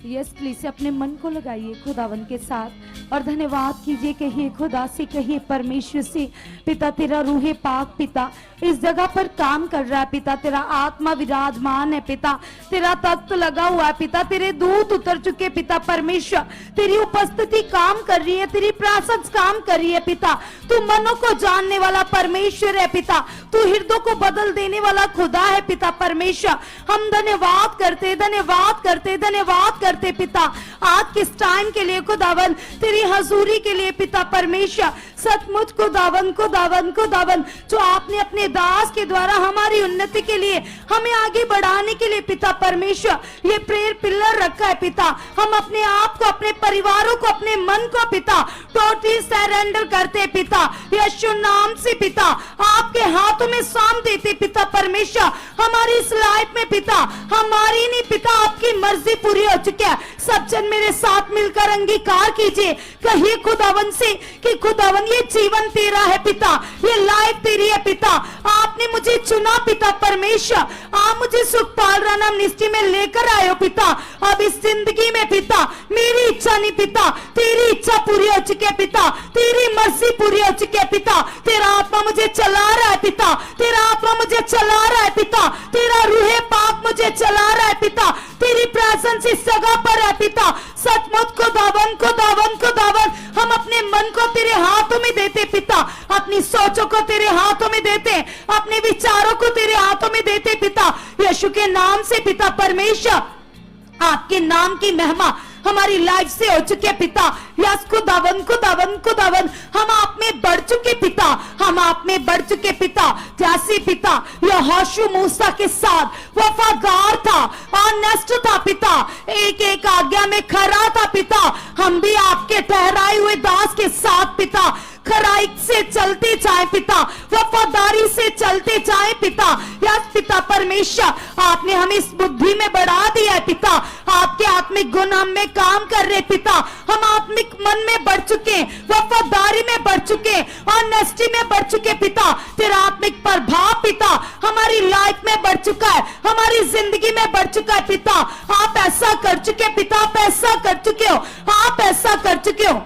Yes please अपने मन को लगाइए खुदावन के साथ और धन्यवाद कीजिए। कहिए खुदा से, कहिए परमेश्वर से, पिता तेरा रूहे पाक पिता इस जगह पर काम कर रहा है पिता, तेरा आत्मा विराजमान है पिता, तेरा तख्त लगा हुआ है पिता, तेरे दूत उतर चुके पिता परमेश्वर, तेरी उपस्थिति काम कर रही है, तेरी प्रासंस काम कर रही है पिता। तू मनों को जानने वाला परमेश्वर है पिता, तू हृदय को बदल देने वाला खुदा है पिता परमेश्वर। हम धन्यवाद करते धन्यवाद करते धन्यवाद करते पिता आज किस टाइम के लिए खुदावन, तेरी हजूरी के लिए पिता परमेश्वर। सचमुच खुदावन खुदावन खुदावन जो आपने अपने दास के द्वारा हमारी उन्नति के लिए, हमें आगे बढ़ाने के लिए पिता परमेश्वर ये प्रेयर पिलर रखा है पिता। हम अपने आप को, अपने परिवारों को, अपने मन को पिता टोटली सरेंडर करते पिता यीशु नाम से पिता, आपके हाथों में सौंप देते पिता परमेश्वर। हमारी इस लाइफ में पिता, हमारी नहीं पिता, आपकी मर्जी पूरी हो चुकी है। सब जन मेरे साथ मिलकर अंगीकार कीजिए, कहिए खुदावन से कि खुदावन ये जीवन तेरा है पिता, ये लाइफ तेरी है पिता, आपने मुझे चुना पिता परमेश्वर, आप मुझे सुखपाल राणा मिनिस्ट्री में लेकर आए हो पिता। अब इस जिंदगी में पिता मेरी इच्छा नहीं पिता, तेरी इच्छा पूरी हो चुकी है पिता, तेरी मर्जी पूरी हो चुकी है पिता। तेरा आत्मा मुझे चला रहा है पिता, तेरा आत्मा मुझे चला रहा है पिता, तेरा रूहे पाक मुझे चला रहा है पिता, तेरी प्रेजेंस इस जगह पर है पिता। सचमुच खुदावन खुदावन खुदावन हम अपने मन को तेरे हाथों में देते पिता, अपनी सोचों को तेरे हाथों में देते, अपने विचारों को तेरे हाथों में देते पिता यीशु के नाम से पिता परमेश्वर। आपके नाम की महिमा हमारी लाइफ से हो चुके पिता। यस खुदावन खुदावन खुदावन हम आप में बढ़ चुके पिता, हम आप में बढ़ चुके पिता। जैसे पिता यहोशू मूसा के साथ वफादार था, ऑनेस्ट था पिता, एक एक आज्ञा में खरा था पिता, हम भी आपके ठहराए हुए दास के साथ पिता खराई से चलते जाए पिता, वफादारी से चलते जाए पिता। यस पिता परमेश्वर, आपने हमें इस बुद्धि में बढ़ा दिया है पिता, आपके आत्मिक गुण हम में काम कर रहे पिता, हम आत्मिक मन में बढ़ चुके, वफादारी में बढ़ चुके, ऑनेस्टी में बढ़ चुके पिता। तेरा आत्मिक प्रभाव पिता हमारी लाइफ में बढ़ चुका है, हमारी जिंदगी में बढ़ चुका है पिता। आप ऐसा कर चुके पिता, आप ऐसा कर चुके हो, आप ऐसा कर चुके हो।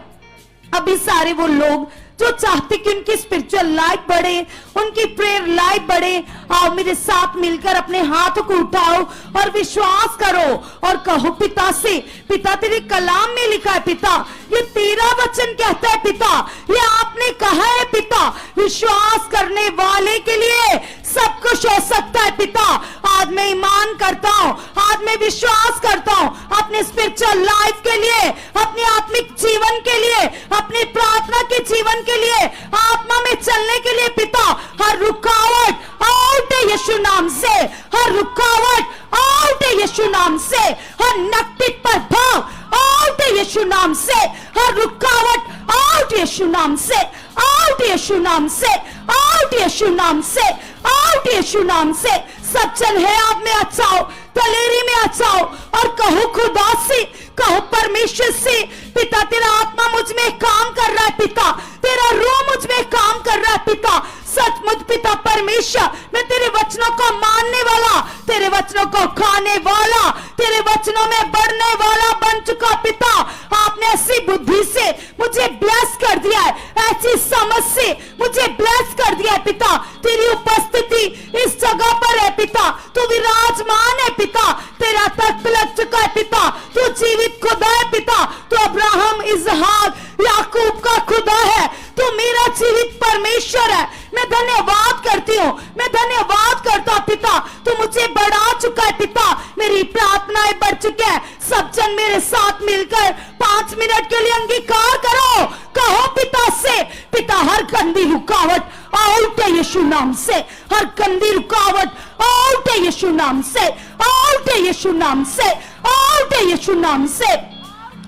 अभी सारे वो लोग जो चाहते कि उनकी स्पिरिचुअल लाइफ बढ़े, उनकी प्रेयर लाइफ बढ़े, आओ मेरे साथ मिलकर अपने हाथों को उठाओ और विश्वास करो और कहो पिता से, पिता तेरे कलाम में लिखा है पिता, ये तेरा वचन कहता है पिता, ये आपने कहा है पिता, विश्वास करने वाले के लिए सब कुछ हो सकता है पिता। आज मैं ईमान करता हूँ, आज मैं विश्वास करता हूँ अपने स्पिरिचुअल लाइफ के लिए, अपने आत्मिक जीवन के लिए, अपने प्रार्थना के जीवन के लिए, आत्मा में चलने के लिए पिता। हर रुकावट आउट है यीशु नाम से, हर रुकावट आउट है यीशु नाम से, हर नैगेटिव प्रभाव आउट है यीशु नाम से, हर रुकावट आउट यीशु नाम से, आउट यीशु नाम से, आउट यीशु नाम से, आउट यीशु नाम से। सब जन है आप में अच्छाओ, तलेरी में अच्छाओ और कहो खुदा से, कहो परमेश्वर से, पिता तेरा आत्मा मुझ में काम कर रहा है पिता, तेरा रूह मुझ में काम कर रहा है पिता। सचमुच पिता परमेश्वर, मैं तेरे वचनों को मानने वाला, तेरे वचनों को खाने वाला, तेरे वचनों में बढ़ने वाला बन चुका पिता। आपने ऐसी बुद्धि से मुझे ब्लेस कर दिया है, ऐसी समझ से मुझे ब्लेस कर दिया है पिता। तेरी उपस्थिति इस जगह पर है पिता, तू विराजमान है पिता, तेरा तख्त लग चुका है पिता, तू जीवित खुदा है पिता, तू अब्राहम इसहाक याकूब का खुदा है, तू मेरा जीवित परमेश्वर है। मैं धन्यवाद करती हूँ, मैं धन्यवाद करता हूँ पिता, तू मुझे बढ़ा चुका है पिता, मेरी प्रार्थनाएं बढ़ चुकी है। सब जन मेरे साथ मिलकर 5 मिनट के लिए अंगीकार करो, कहो पिता से, पिता हर गंदी रुकावट आउट है यीशु नाम से, हर गंदी रुकावट आउट है यीशु नाम से, आउट है यीशु नाम से, आउट है यीशु नाम से।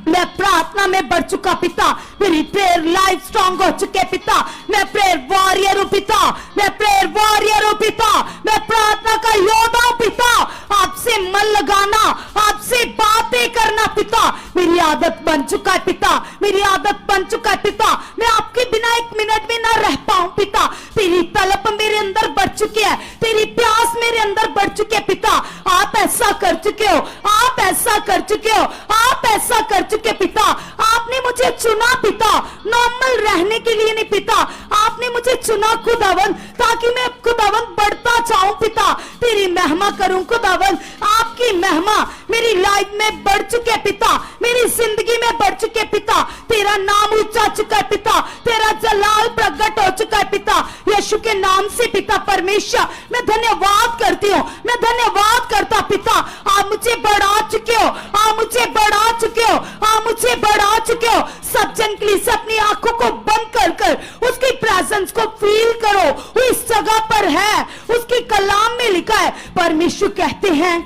मैं प्रार्थना में बढ़ चुका पिता, मेरी प्रेयर लाइफ स्ट्रांग हो चुके पिता, मैं प्रेयर वॉरियर हूँ पिता, मैं प्रेयर वॉरियर हूँ पिता, मैं प्रार्थना का योद्धा हूँ पिता। आपसे मन लगाना, आपसे बातें करना पिता मेरी आदत बन चुका है पिता, मेरी आदत बन चुका है पिता। मैं आपके बिना 1 मिनट भी ना रह पाऊं पिता, तेरी तलब मेरे अंदर बढ़ चुकी है, तेरी प्यास मेरे अंदर बढ़ चुकी है पिता। आप ऐसा कर चुके हो, आप ऐसा कर चुके हो, आप ऐसा कर चुके पिता। आपने मुझे चुना पिता, नॉर्मल रहने के लिए नहीं पिता, आपने मुझे चुना खुदावन, ताकि मैं खुदावन बढ़ता जाऊं पिता, तेरी महिमा करूं खुदावन। आपकी महिमा मेरी लाइफ में बढ़ चुके पिता, मेरी जिंदगी में बढ़ चुके पिता। तेरा नाम ऊंचा चुका है पिता, तेरा जलाल प्रकट हो चुका है पिता, यीशु के नाम से पिता परमेश्वर मैं धन्यवाद करती हूँ, मैं धन्यवाद करता पिता। आप मुझे बढ़ा चुके हो, आप मुझे बढ़ा चुके हो, आप मुझे बढ़ा चुके हो। सब जन के लिए अपनी आंखों को बंद कर कर उसकी प्रेजेंस को फील करो। वो इस जगह पर है, उसकी कलाम में लिखा है, परमेश्वर कहते हैं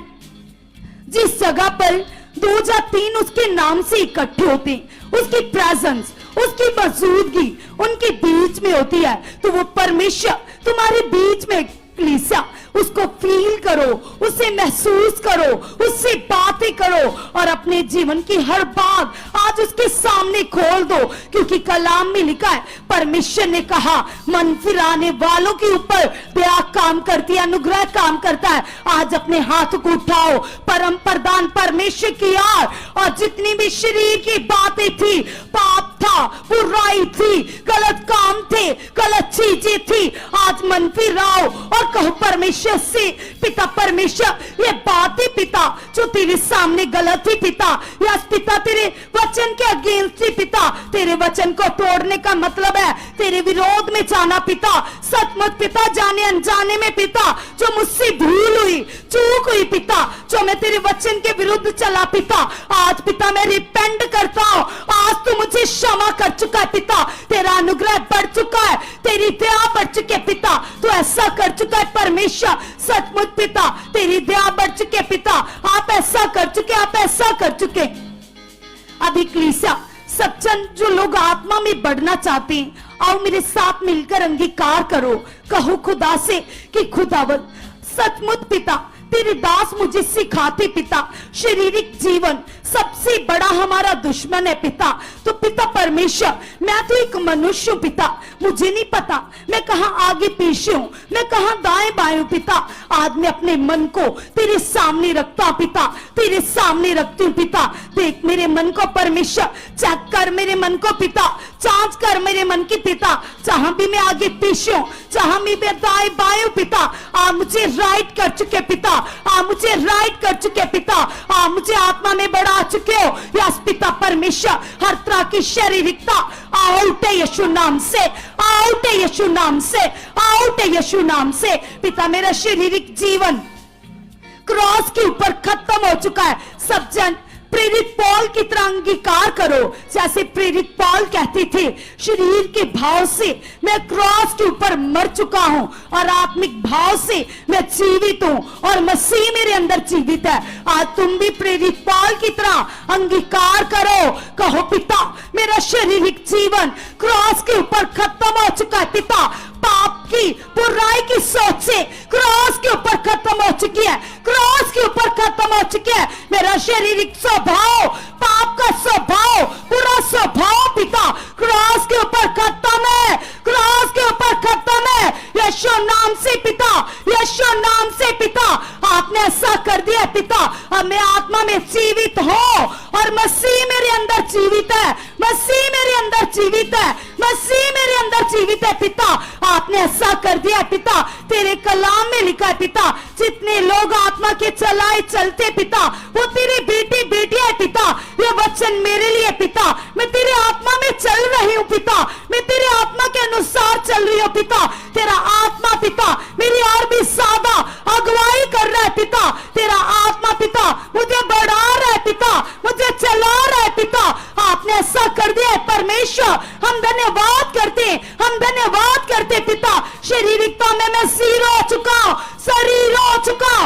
जिस जगह पर 2 या 3 उसके नाम से इकट्ठे होते हैं, उसकी प्रेजेंस, उसकी मौजूदगी उनके बीच में होती है। तो वो परमेश्वर तुम्हारे बीच में कलीसिया, उसको फील करो, उसे महसूस करो, उससे बातें करो और अपने जीवन की हर बात आज उसके सामने खोल दो। क्योंकि कलाम में लिखा है, परमेश्वर ने कहा मन फिराने वालों के ऊपर दया काम करती है, अनुग्रह काम करता है। आज अपने हाथ को उठाओ परम प्रधान परमेश्वर की ओर, और जितनी भी शरीर की बातें थी, पाप था, बुराई थी, गलत काम थे, गलत चीजें थी, आज मन फिराओ और कहो परमेश्वर से, पिता परमेश्वर ये बातें पिता जो तेरे सामने गलत थी पिता, या पिता तेरे वचन के अगेंस्ट थी पिता, तेरे वचन को तोड़ने का मतलब है तेरे विरोध में जाना पिता। सचमुच पिता जाने अनजाने में पिता जो मुझसे भूल हुई, चूक हुई पिता, जो मैं तेरे वचन के विरुद्ध चला पिता, आज पिता मैं रिपेंट करता हूं। आज तू मुझे क्षमा कर चुका है पिता, तेरा अनुग्रह बढ़ चुका है, तेरी दया बढ़ चुकी है पिता, तू ऐसा कर चुका है परमेश्वर। सचमुच पिता तेरी दया बढ़ चुके पिता, आप ऐसा कर चुके, आप ऐसा कर चुके। अभी कलीसिया सब जन जो लोग आत्मा में बढ़ना चाहते हैं, आओ मेरे साथ मिलकर अंगीकार करो, कहो खुदा से कि खुदावन सचमुच पिता तेरे दास मुझे सिखाते पिता, शारीरिक जीवन सबसे बड़ा हमारा दुश्मन है पिता। तो पिता परमेश्वर मैं तो एक मनुष्य हूं पिता, मुझे नहीं पता मैं कहां आगे पीछे हूं, मैं कहां दाएं बाएं हूं पिता। आज मैं अपने मन को तेरे सामने रखता हूं पिता, तेरे सामने रखती हूं पिता। देख मेरे मन को परमेश्वर, चेक कर मेरे मन को पिता, जांच कर मेरे मन की पिता, जहां भी मैं आगे पीछे हूं, जहां भी मैं दाएं बाएं हूं पिता, आप मुझे राइट कर चुके पिता, आप मुझे राइट कर चुके पिता, आप मुझे आत्मा में बढ़ा चुके हो। यस पिता परमेश्वर हर तरह की शारीरिकता आउट है यीशु नाम से, आउट है यीशु नाम से, आउट है यीशु नाम से। पिता मेरा शारीरिक जीवन क्रॉस के ऊपर खत्म हो चुका है। सब जन प्रेरित पौल की तरह अंगीकार करो, जैसे प्रेरित पौल कहते थे शरीर के भाव से मैं क्रॉस के ऊपर मर चुका हूं और आत्मिक भाव से मैं जीवित हूं और मसीह मेरे अंदर जीवित है। आज तुम भी प्रेरित पौल की तरह अंगीकार करो, कहो पिता मेरा शारीरिक जीवन क्रॉस के ऊपर खत्म हो चुका है पिता, पाप की बुराई की सोच से क्रॉस के ऊपर खत्म हो चुकी है, क्रॉस के ऊपर खत्म हो चुकी है। मेरा शारीरिक स्वभाव, पाप का स्वभाव, बुरा स्वभाव पिता क्रॉस के ऊपर खत्म है, क्रॉस के ऊपर खत्म है यीशु नाम से पिता, यीशु नाम से पिता। आपने ऐसा कर दिया पिता, अब मैं आत्मा में जीवित हूं और मसीह मेरे अंदर जीवित है, मसीह मेरे अंदर जीवित है, मसीह मेरे अंदर जीवित है पिता। आपने ऐसा कर दिया पिता, तेरे कलाम में लिखा है पिता जितने लोग आत्मा के चलाए चलते पिता वो तेरे बेटे बेटियां है पिता। ये वचन मेरे लिए पिता, मैं तेरे आत्मा में चल रही हूं पिता, मैं तेरे आत्मा के अनुसार चल रही हूं पिता। तेरा आत्मा पिता मेरी और भी ज्यादा अगुवाई कर रहा है पिता, तेरा आत्मा पिता मुझे बढ़ा रहा है पिता, मुझे चला रहा है पिता। आपने ऐसा कर दिया है परमेश्वर, हम धन्यवाद करते, हम धन्यवाद करते पिता। शारीरिकता में मैं जीरो हो चुका हूं, शरीर हो चुका,